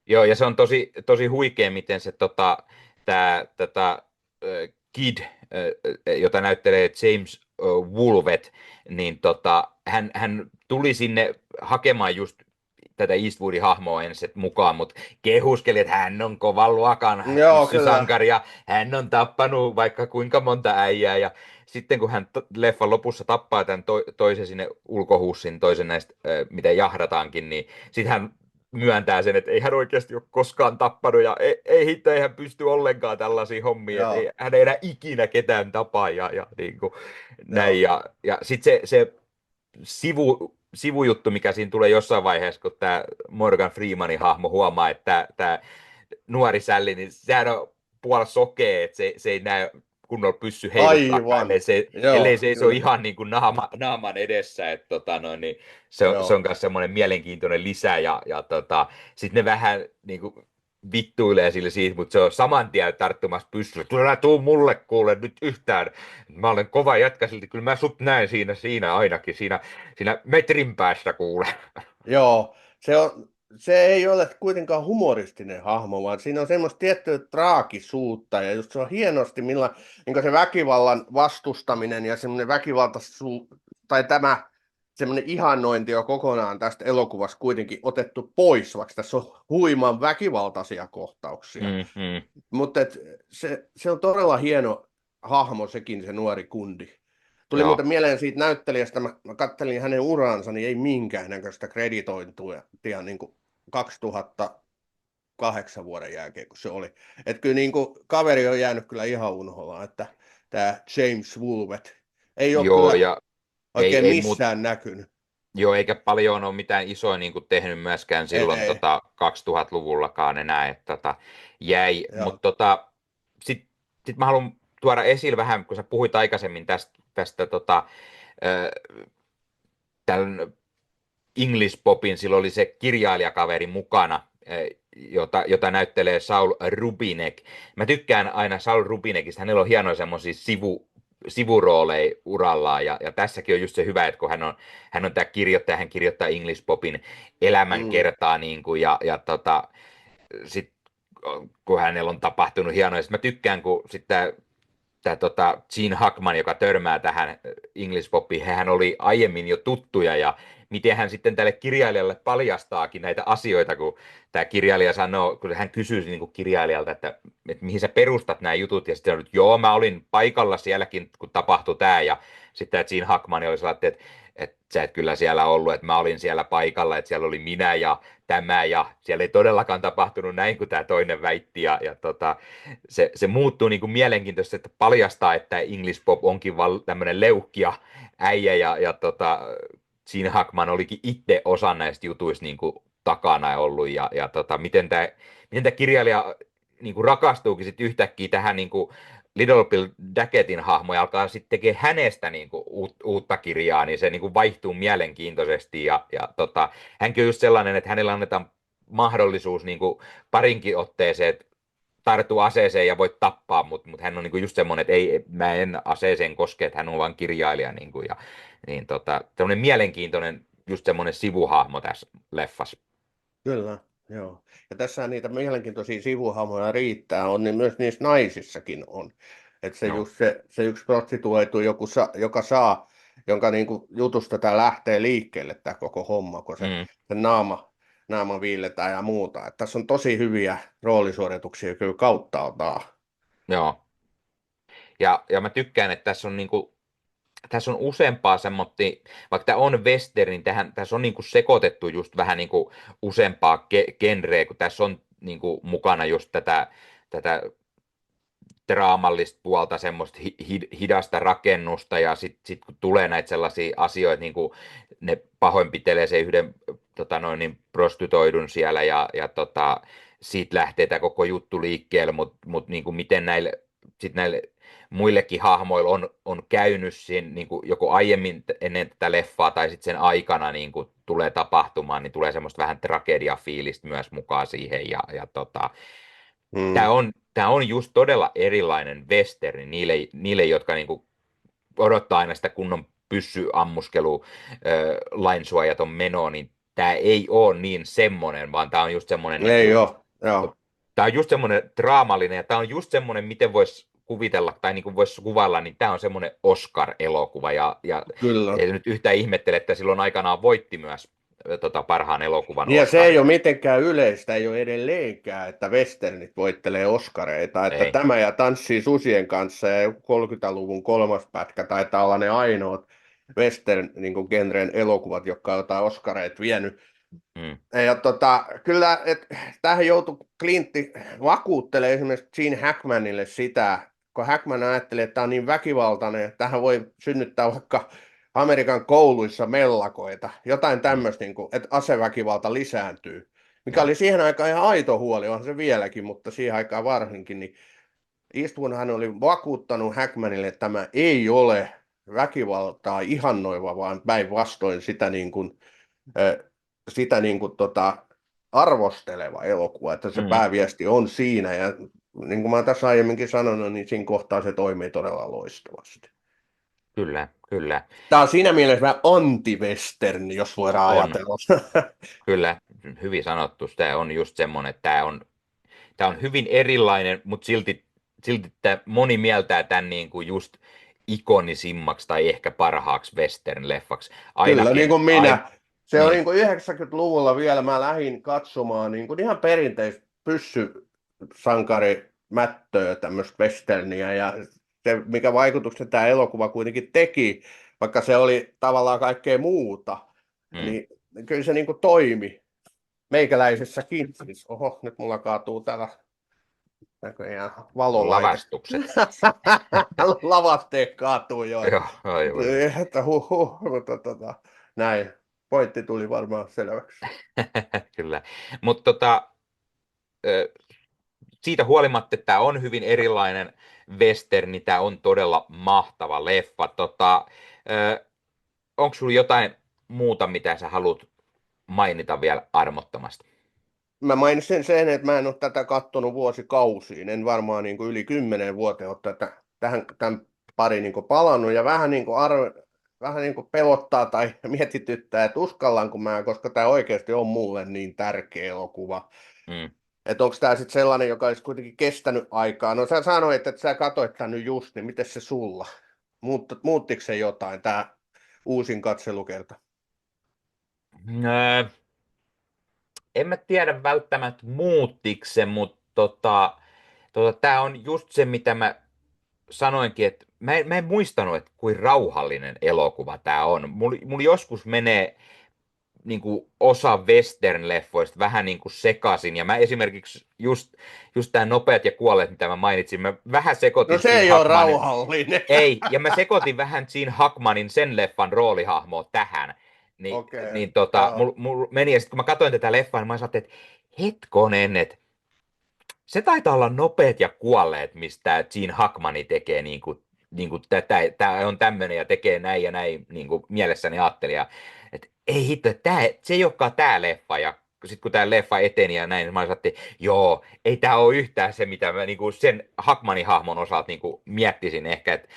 joo, ja se on tosi huikea, miten se Kid, jota näyttelee James Woolvet, niin hän tuli sinne hakemaan just tätä Eastwoodin hahmoa ensin mukaan, mutta kehuskeli, että hän on kovan luokan Joo, kyllä. pyssysankari ja hän on tappanut vaikka kuinka monta äijää. Ja sitten kun hän leffan lopussa tappaa tämän toisen sinne ulkohuussin, toisen näistä, miten jahdataankin, niin sitten hän myöntää sen, että ei hän oikeasti ole koskaan tappanut ja ei hitto, ei hän pysty ollenkaan tällaisiin hommiin, että Joo, hän ei enää ikinä ketään tapaa ja niin kuin näin. joo. Ja sitten se sivujuttu, mikä siinä tulee jossain vaiheessa, kun tämä Morgan Freemanin hahmo huomaa, että tämä nuori sälli, niin sehän on puolella sokea, että se ei näe kunnolla pysty heiluttaakaan, Aivan. ellei Joo, se ole kyllä. ihan niin kuin naaman edessä, että niin se on Joo. myös semmoinen mielenkiintoinen lisä, sitten ne vähän niin kuin vittuilee sille siitä, mutta se on saman tien tarttumassa pyssyllä. Tule, tuu mulle kuule nyt yhtään. Mä olen kova jätkä silti, kyllä mä sut näen siinä ainakin, siinä metrin päästä kuule. Joo, se ei ole kuitenkaan humoristinen hahmo, vaan siinä on semmoista tiettyä traagisuutta ja just se on hienosti, millä niin se väkivallan vastustaminen ja semmoinen tai tämä semmoinen ihannointi on kokonaan tästä elokuvasta kuitenkin otettu pois, vaikka tässä on huiman väkivaltaisia kohtauksia. Mm, mm, Mutta se on todella hieno hahmo sekin, se nuori kundi. Tuli joo, muuten mieleen siitä näyttelijästä, mä kattelin hänen uraansa, niin ei minkäännäköistä kreditointia niin kuin 2008 vuoden jälkeen, kun se oli. Että kyllä niin kuin, kaveri on jäänyt kyllä ihan unholaan, että tämä James Woolvet ei ole joo, kyllä ja oikein ei muut, missään näkynyt. joo, eikä paljon ole mitään isoa niin kuin tehnyt myöskään silloin Ei, 2000-luvullakaan enää, että jäi, joo. mutta sit mä haluan tuoda esille vähän, kun sä puhuit aikaisemmin tästä tämän English Popin, silloin oli se kirjailijakaveri mukana, jota näyttelee Saul Rubinek. Mä tykkään aina Saul Rubinekista, hänellä on hienoja semmoisia sivurooleja urallaan, ja tässäkin on just se hyvä, että kun hän on tämä kirjoittaja, hän kirjoittaa English Popin Mm, elämänkertaa, niin kuin, sit, kun hänellä on tapahtunut hienoja. Sitten mä tykkään, kun sitten Gene Hackman, joka törmää tähän English Popiin, hän oli aiemmin jo tuttuja ja miten hän sitten tälle kirjailijalle paljastaakin näitä asioita, kun tämä kirjailija sanoo, kun hän kysyy niin kuin kirjailijalta, että mihin sä perustat nämä jutut, ja sitten on, että joo, mä olin paikalla sielläkin, kun tapahtui tämä, ja sitten Gene Hackman oli sellainen, että sä et kyllä siellä ollut, että mä olin siellä paikalla, että siellä oli minä ja tämä, ja siellä ei todellakaan tapahtunut näin, kuin tämä toinen väitti, se muuttuu niin kuin mielenkiintoisesti, että paljastaa, että English Pop onkin tämmöinen leuhkia äijä Gene Hackman olikin itse osa näistä jutuista niin kuin takana ollut miten tämä kirjailija niin kuin rakastuukin sitten yhtäkkiä tähän niin kuin Little Bill Dackettin hahmo ja alkaa sitten tekemään hänestä niin kuin uutta kirjaa, niin se niin kuin vaihtuu mielenkiintoisesti hänkin on just sellainen, että hänellä annetaan mahdollisuus niin kuin parinkin otteeseen, että tarttuu aseeseen ja voit tappaa, mutta hän on niinku just semmoinen, että mä en aseeseen koske, että hän on vain kirjailija. Semmoinen mielenkiintoinen, just semmoinen sivuhahmo tässä leffassa. kyllä, joo. Ja tässä niitä mielenkiintoisia sivuhahmoja riittää, on niin myös niissä naisissakin on. Että No. se yksi prostituoitu, joka jonka niin kuin jutusta tämä lähtee liikkeelle tämä koko homma, kun se Mm, naama naamaviilletään ja muuta. Että tässä on tosi hyviä roolisuorituksia kyllä kauttaaltaan. Joo. Ja mä tykkään, että tässä on useampaa semmoista, vaikka tämä on western, niin tässä on niinku sekoitettu just vähän niinku useampaa genreä, kun tässä on niinku mukana just tätä draamallista puolta, semmoista hidasta rakennusta, ja sit kun tulee näitä sellaisia asioita, niin kuin ne pahoinpitelee se yhden niin prostituoidun siellä, siitä lähtee tämä koko juttu liikkeelle, mutta niin kuin miten näille muillekin hahmoilla on käynyt siinä, niin kuin joko aiemmin ennen tätä leffaa tai sitten sen aikana niin kuin tulee tapahtumaan, niin tulee semmoista vähän tragediafiilistä myös mukaan siihen, Mm. Tämä on just todella erilainen westerni niille jotka niinku odottaa aina sitä kunnon pyssyammuskelu lainsuojaton meno, niin tämä ei ole niin semmoinen, vaan tämä on just semmoinen Ei niinku, ole, joo. tämä on just semmoinen draamallinen, ja tämä on just semmoinen, miten voisi kuvitella, tai niin kuin voisi kuvailla, niin tämä on semmoinen Oscar-elokuva, Kyllä. ei se nyt yhtään ihmettele, että silloin aikanaan voitti myös parhaan elokuvan Niin ja se ei Oscarin. ole mitenkään yleistä, ei ole edelleenkään, että westernit voittelee Oscareita. Että Ei. tämä ja Tanssii susien kanssa ja joku 30-luvun kolmas pätkä taitaa olla ne ainoat western niin genren elokuvat, jotka on jotain Oscareita vienyt. Mm, Ja kyllä, tähän joutui Clintti vakuuttelee esimerkiksi Gene Hackmanille sitä, kun Hackman ajattelee, että tämä on niin väkivaltainen, että tähän voi synnyttää vaikka Amerikan kouluissa mellakoita, jotain mm, tämmöistä, niin kuin, että aseväkivalta lisääntyy, mikä joo. oli siihen aikaan ihan aito huoli, on se vieläkin, mutta siihen aikaan varsinkin, niin Eastwoodhan oli vakuuttanut Hackmanille, että tämä ei ole väkivaltaa ihannoiva, vaan päinvastoin sitä arvosteleva elokuva, että se Mm, pääviesti on siinä, ja niin kuin mä oon tässä aiemminkin sanonut, niin siinä kohtaa se toimii todella loistavasti. kyllä, kyllä. Tämä on siinä mielessä vähän anti-western, jos voidaan On, ajatella. kyllä, hyvin sanottu. Tämä on just semmoinen, että tämä on hyvin erilainen, mutta silti tämä moni mieltää tämän niin kuin just ikonisimmaksi tai ehkä parhaaksi western-leffaksi. Kyllä, niin Ainakin, kuin minä. Se on niin, niin kuin 90-luvulla vielä, mä lähdin katsomaan niin kuin ihan perinteistä pyssysankarimättöä, tämmöistä westerniä, ja se, mikä vaikutuksen tämä elokuva kuitenkin teki, vaikka se oli tavallaan kaikkea muuta, mm, niin kyllä se niin kuin toimi meikäläisessäkin. Siis, oho, nyt mulla kaatuu täällä näköjään valolaite. lavastukset. Lavasteet kaatuu jo. Joo, aivan. Että mutta näin. Pointti tuli varmaan selväksi. Kyllä. Mutta siitä huolimatta, että tämä on hyvin erilainen westerni, tämä on todella mahtava leffa. Onko sinulla jotain muuta, mitä sä haluat mainita vielä armottomasti? Mä mainitsin sen, että mä en ole tätä kattonut vuosikausiin. En varmaan niin kuin yli 10 vuoteen ole tämän pari niin kuin palannut. Ja vähän niin kuin pelottaa tai mietityttää, että uskallanko mä, koska tämä oikeasti on mulle niin tärkeä elokuva. Mm. Että onko tämä sitten sellainen, joka olisi kuitenkin kestänyt aikaa. No sä sanoit, että sä katsoit tämän nyt just, niin miten se sulla? Muuttiko se jotain, tämä uusin katselukerta? Öö, En mä tiedä välttämättä muuttiko se, mutta tämä on just se, mitä mä sanoinkin, että mä en muistanut, että kuin rauhallinen elokuva tämä on. Mulla joskus menee niin kuin osa western-leffoista vähän niin kuin sekaisin, ja mä esimerkiksi just tämä Nopeat ja kuolleet, mitä mä mainitsin, mä vähän No sekoitin se Gene ei ole Hackmanin, rauhallinen. ei, ja mä sekoitin vähän Gene Hackmanin sen leffan roolihahmoa tähän, Okei, mulla meni, ja sitten kun mä katsoin tätä leffaa, niin mä ajattelin, että hetkonen, että se taitaa olla Nopeat ja kuolleet, mistä Gene Hackmani tekee niin kuin tämä on tämmöinen ja tekee näin ja näin niin kuin mielessäni ajattelin. Ja, että ei hitto, se ei olekaan tämä leffa. Ja sitten kun tämä leffa eteni ja näin, niin mä ajattelin, joo, ei tämä ole yhtään se, mitä mä niin kuin sen Hackmanin hahmon osalta niin kuin miettisin ehkä. Että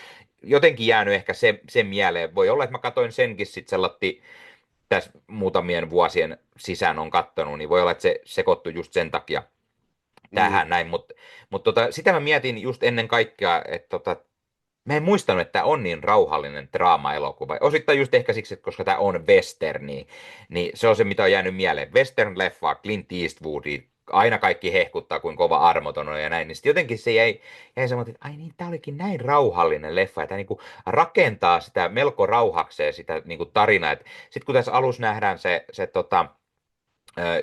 jotenkin jäänyt ehkä se mieleen. Voi olla, että mä katsoin senkin sitten sellatti tässä muutamien vuosien sisään on kattonut, niin voi olla, että se sekoittui just sen takia mm, tähän näin, mutta sitä mä mietin just ennen kaikkea, että mä en muistanut, että tämä on niin rauhallinen draama-elokuva. Osittain just ehkä siksi, että koska tämä on westerni, niin se on se, mitä on jäänyt mieleen. Western-leffa, Clint Eastwood, aina kaikki hehkuttaa, kuin kova armoton on ja näin. Niin sitten jotenkin se jäi semmoinen, että ai niin, tämä olikin näin rauhallinen leffa. Ja tämä niinku rakentaa sitä melko rauhakseen sitä niinku tarinaa. Sitten kun tässä alussa nähdään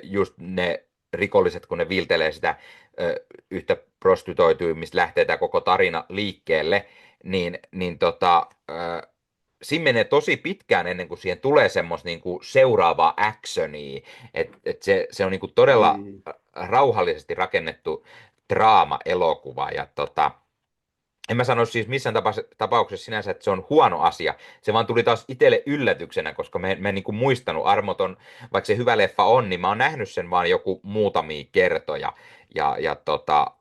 just ne rikolliset, kun ne viiltelee sitä yhtä prostituoitua, mistä lähtee tämä koko tarina liikkeelle, siinä menee tosi pitkään ennen kuin siihen tulee semmoista niinku seuraavaa actionia. Se on niinku todella Mm. rauhallisesti rakennettu draama-elokuva. Ja en mä sano siis missään tapauksessa sinänsä, että se on huono asia. Se vaan tuli taas itselle yllätyksenä, koska mä en niin kuin muistanut Armoton, vaikka se hyvä leffa on, niin mä oon nähnyt sen vaan joku muutamia kertoja.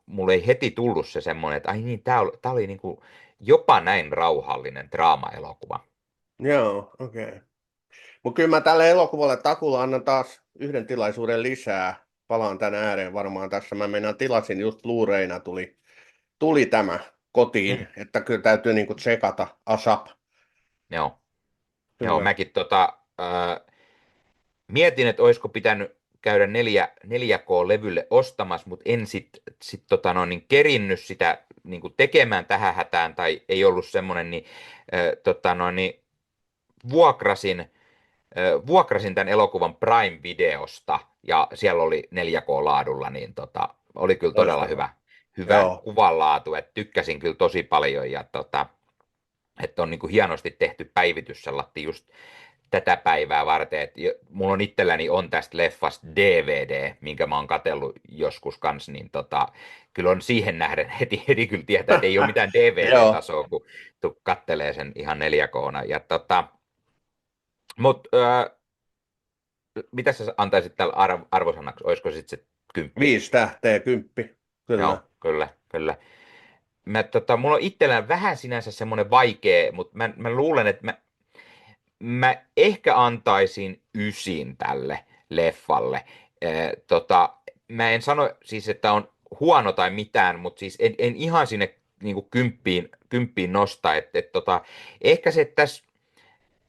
Mulle ei heti tullut se semmoinen, että ai niin, tää oli niin kuin jopa näin rauhallinen draama-elokuva. Joo, okei. Okay. Mutta kyllä mä tälle elokuvalle takulla annan taas yhden tilaisuuden lisää. Palaan tän ääreen varmaan tässä. Mä meinaan tilasin just Blu-rayna tuli tämä kotiin, Mm, että kyllä täytyy niinku tsekata ASAP. joo, joo, Kyllä. mäkin mietin, että olisiko pitänyt käydä 4K-levylle ostamassa, mutta en niin kerinnyt sitä niin kuin tekemään tähän hätään, tai ei ollut semmoinen, niin, niin vuokrasin, vuokrasin tämän elokuvan Prime-videosta, ja siellä oli 4K-laadulla, niin oli kyllä todella Loistavaa. hyvä Joo. kuvanlaatu, että tykkäsin kyllä tosi paljon, ja että on niin kuin hienosti tehty päivitys sellatti just tätä päivää varten. Mulla on itselläni on tästä leffasta DVD, minkä mä oon katsellut joskus kanssa, niin kyllä on siihen nähden heti kyllä tietää, että ei ole mitään Joo. DVD-tasoa, kun kattelee sen ihan 4K:na. Mut mitä sä antaisit tällä arvosanaksi? Olisiko sitten se 10? 5 tähteä, 10. Kyllä. Joo, kyllä, kyllä. Mulla on itsellään vähän sinänsä semmoinen vaikea, mutta mä luulen, että mä ehkä antaisin 9 tälle leffalle. Mä en sano siis, että on huono tai mitään, mutta siis en ihan sinne niin kuin kymppiin nosta. Ehkä se, että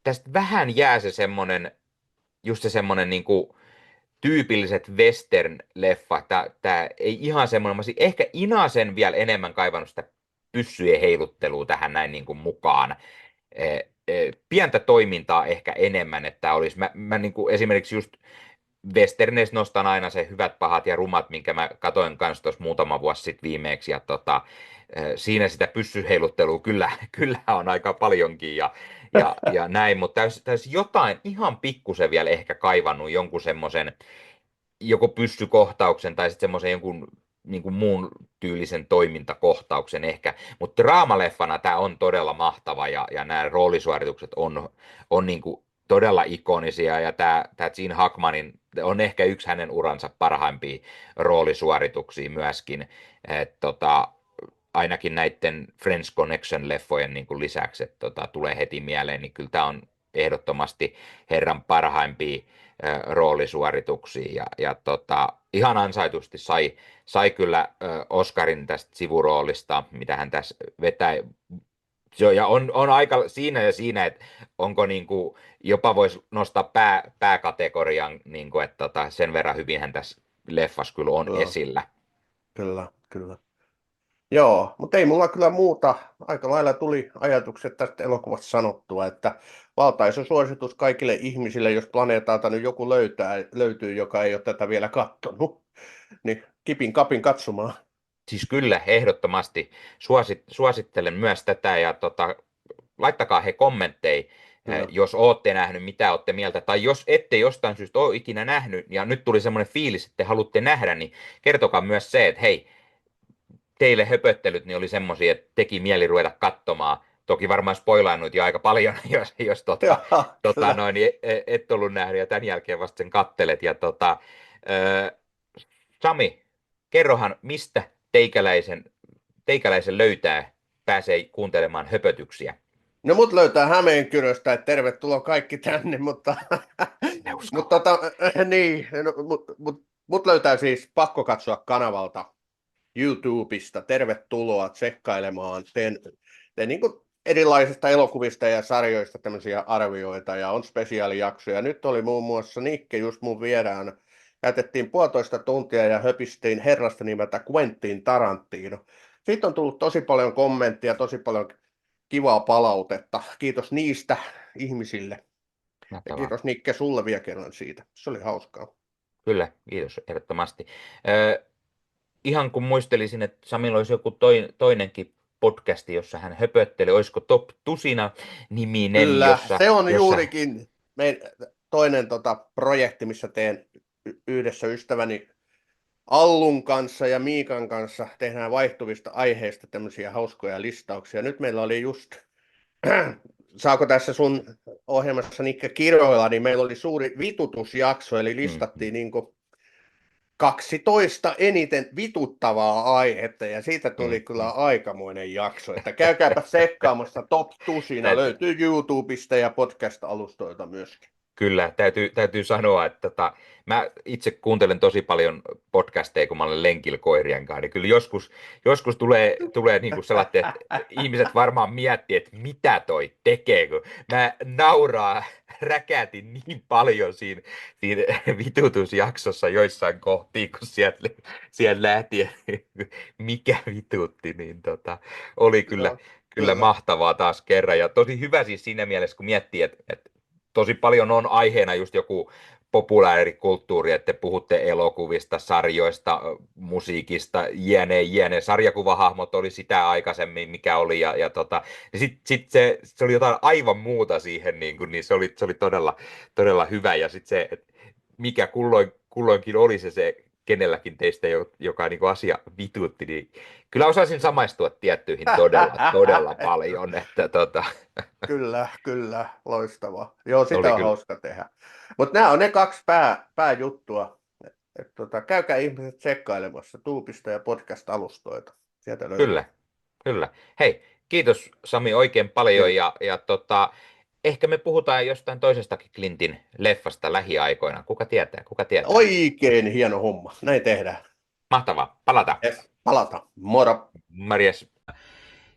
tästä vähän jää se semmoinen, just se semmoinen niin kuin tyypilliset western-leffa. Tää ei ihan semmoinen, mä olisin ehkä Inasen vielä enemmän kaivannut sitä pyssyjen heiluttelua tähän näin niin kuin mukaan. Pientä toimintaa ehkä enemmän, että olisi, mä niin kuin esimerkiksi just Westerneistä nostan aina se Hyvät, pahat ja rumat, minkä mä katoin kanssa tuossa muutama vuosi sitten viimeksi, ja siinä sitä pyssyheiluttelua kyllä on aika paljonkin, ja näin, mutta täysin jotain ihan pikkusen vielä ehkä kaivannut jonkun semmoisen joko pyssykohtauksen tai sitten semmoisen jonkun niin kuin muun tyylisen toimintakohtauksen ehkä. Mutta draamaleffana tämä on todella mahtava ja nämä roolisuoritukset on niin kuin todella ikonisia ja tämä Gene Hackmanin on ehkä yksi hänen uransa parhaimpia roolisuorituksia myöskin. Ainakin näiden Friends Connection-leffojen niin kuin lisäksi, että tulee heti mieleen, niin kyllä tämä on ehdottomasti herran parhaimpia roolisuorituksia ihan ansaitusti sai kyllä Oscarin tästä sivuroolista, mitä hän tässä vetää. Ja on aika siinä ja siinä, että onko niin kuin, jopa voisi nostaa pääkategorian, niin kuin, että sen verran hyvin hän tässä leffassa kyllä on Joo. esillä. Kyllä, kyllä. Joo, mutta ei mulla kyllä muuta. Aika lailla tuli ajatukset tästä elokuvasta sanottua, että valtaisa suositus kaikille ihmisille, jos planeetalta nyt joku löytyy, joka ei ole tätä vielä katsonut, niin kipin kapin katsomaan. Siis kyllä, ehdottomasti suosittelen myös tätä ja laittakaa he kommentteja, Kyllä. jos olette nähnyt, mitä olette mieltä, tai jos ette jostain syystä ole ikinä nähnyt, ja nyt tuli semmoinen fiilis, että te haluatte nähdä, niin kertokaa myös se, että hei, teille höpöttelyt niin oli semmoisia, että teki mieli ruveta katsomaan. Toki varmaan spoilannut jo aika paljon, jos Joo, kyllä. noin, niin et ollut nähnyt, ja tämän jälkeen vasta sen kattelet. Ö, Sami, kerrohan, mistä teikäläisen löytää, pääsee kuuntelemaan höpötyksiä. No mut löytää Hämeenkyröstä, että tervetuloa kaikki tänne, mutta, Ne usko. mutta niin, no, mut löytää siis pakko katsoa kanavalta YouTubesta. Tervetuloa tsekkailemaan. Teen niin kuin erilaisista elokuvista ja sarjoista tämmöisiä arvioita ja on spesiaalijaksoja. Nyt oli muun muassa Nikke just mun vieraana. Käytettiin 1,5 tuntia ja höpistiin herrasta nimeltä Quentin Tarantino. Siitä on tullut tosi paljon kommenttia, tosi paljon kivaa palautetta. Kiitos niistä ihmisille. Ja kiitos Nikke sulle vielä kerran siitä. Se oli hauskaa. Kyllä, kiitos ehdottomasti. Ihan kun muistelisin, että Samilla olisi joku toinenkin podcasti, jossa hän höpötteli, olisiko Top Tusina niminen. Kyllä, se on juurikin toinen projekti, missä teen yhdessä ystäväni Allun kanssa ja Miikan kanssa tehdään vaihtuvista aiheista tämmöisiä hauskoja listauksia. Nyt meillä oli just, saako tässä sun ohjelmassa Nikke kirjoilla, niin meillä oli suuri vitutusjakso, eli listattiin niin kuin 12 eniten vituttavaa aihetta, ja siitä tuli kyllä aikamoinen jakso, että käykääpä sekkaamassa Top Tusina, löytyy YouTubesta ja podcast-alustoilta myöskin. Kyllä, täytyy sanoa, että mä itse kuuntelen tosi paljon podcasteja, kun mä olen lenkillä koirien kanssa, niin kyllä joskus tulee niin kuin sellainen, että ihmiset varmaan miettii, että mitä toi tekee, kun mä räkätin niin paljon siinä vitutusjaksossa joissain kohtiin, kun sieltä lähti, mikä vitutti, niin oli kyllä mahtavaa taas kerran, ja tosi hyvä siis siinä mielessä, kun miettii, että tosi paljon on aiheena just joku populaarikulttuuri, että te puhutte elokuvista, sarjoista, musiikista, jne. Sarjakuvahahmot oli sitä aikaisemmin, mikä oli, ja sit se oli jotain aivan muuta siihen, niin se oli todella hyvä, ja sitten se, että mikä kulloinkin oli se kenelläkin teistä, joka niin kuin asia vitutti, niin kyllä osasin samaistua tiettyihin todella paljon. Että, Kyllä, loistavaa. Joo, sitä on hauska tehdä. Mutta nämä on ne 2 pääjuttua. Käykää ihmiset tsekkailemassa Tuupista ja podcast-alustoita. Sieltä löytyy. Kyllä. Hei, kiitos Sami oikein paljon, ja ehkä me puhutaan jostain toisestakin Clintin leffasta lähiaikoina. Kuka tietää? Oikein hieno homma. Näin tehdään. Mahtavaa. Palataan. Yes, palataan. Moro. Morjes.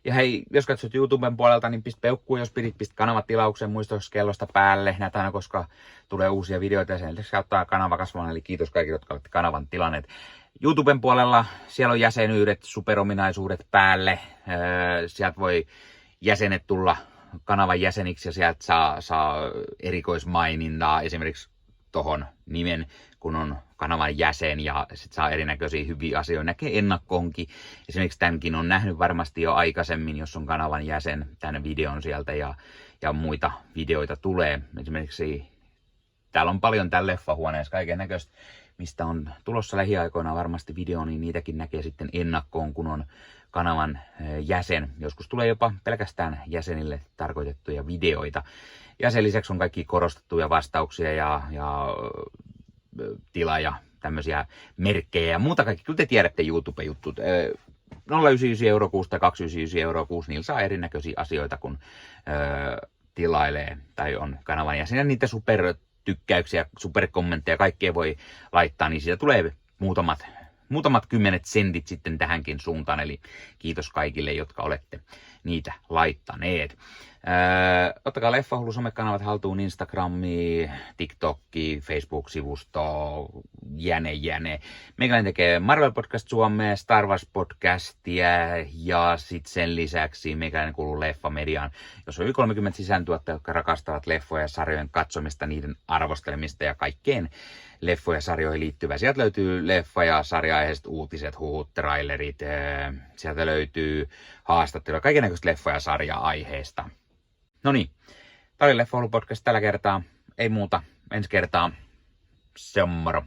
Ja hei, jos katsot YouTuben puolelta, niin pistä peukkuu, jos pistä kanavatilauksen muistoskellosta päälle. Näitä aina, koska tulee uusia videoita ja sen lisäksi auttaa kanava kasvamaan. Eli kiitos kaikille, jotka olette kanavan tilanneet. YouTuben puolella siellä on jäsenyydet, superominaisuudet päälle. Sieltä voi jäsenet tulla kanavan jäseniksi ja sieltä saa erikoismainintaa esimerkiksi tohon nimen, kun on kanavan jäsen, ja sit saa erinäköisiä hyviä asioita, näkee ennakkoonkin. Esimerkiksi tämänkin on nähnyt varmasti jo aikaisemmin, jos on kanavan jäsen, tämän videon sieltä, ja muita videoita tulee. Esimerkiksi täällä on paljon täällä leffahuoneessa kaiken näköistä, mistä on tulossa lähiaikoina varmasti video, niin niitäkin näkee sitten ennakkoon, kun on kanavan jäsen. Joskus tulee jopa pelkästään jäsenille tarkoitettuja videoita. Ja sen lisäksi on kaikki korostettuja vastauksia ja tila ja tämmöisiä merkkejä ja muuta kaikki. Kyllä te tiedätte YouTube-juttut. 0,99 € kuussa tai 2,99 € kuussa, niillä saa erinäköisiä asioita, kun tilailee tai on kanavan jäsen. Ja niitä supertykkäyksiä, superkommentteja, kaikkea voi laittaa, niin siitä tulee muutamat 10 sentit sitten tähänkin suuntaan, eli kiitos kaikille, jotka olette niitä laittaneet. Ottakaa Leffahullu somekanavat haltuun, Instagrami, TikTokki, Facebook-sivusto, jäne. Meikäläinen tekee Marvel Podcast Suomea, Star Wars Podcastia ja sitten sen lisäksi meikäläinen kuuluu Leffamediaan, jos on yli 30 sisääntuottajia, jotka rakastavat leffoja ja sarjojen katsomista, niiden arvostelemista ja kaikkeen leffoja ja sarjoihin liittyvää. Sieltä löytyy leffa- ja sarja-aiheiset uutiset, huhut, trailerit, sieltä löytyy haastatteluja, kaikennäköistä leffa- ja sarja-aiheesta. No niin, tämä oli Leffahullu podcast tällä kertaa. Ei muuta, ensi kertaa. Se on moro.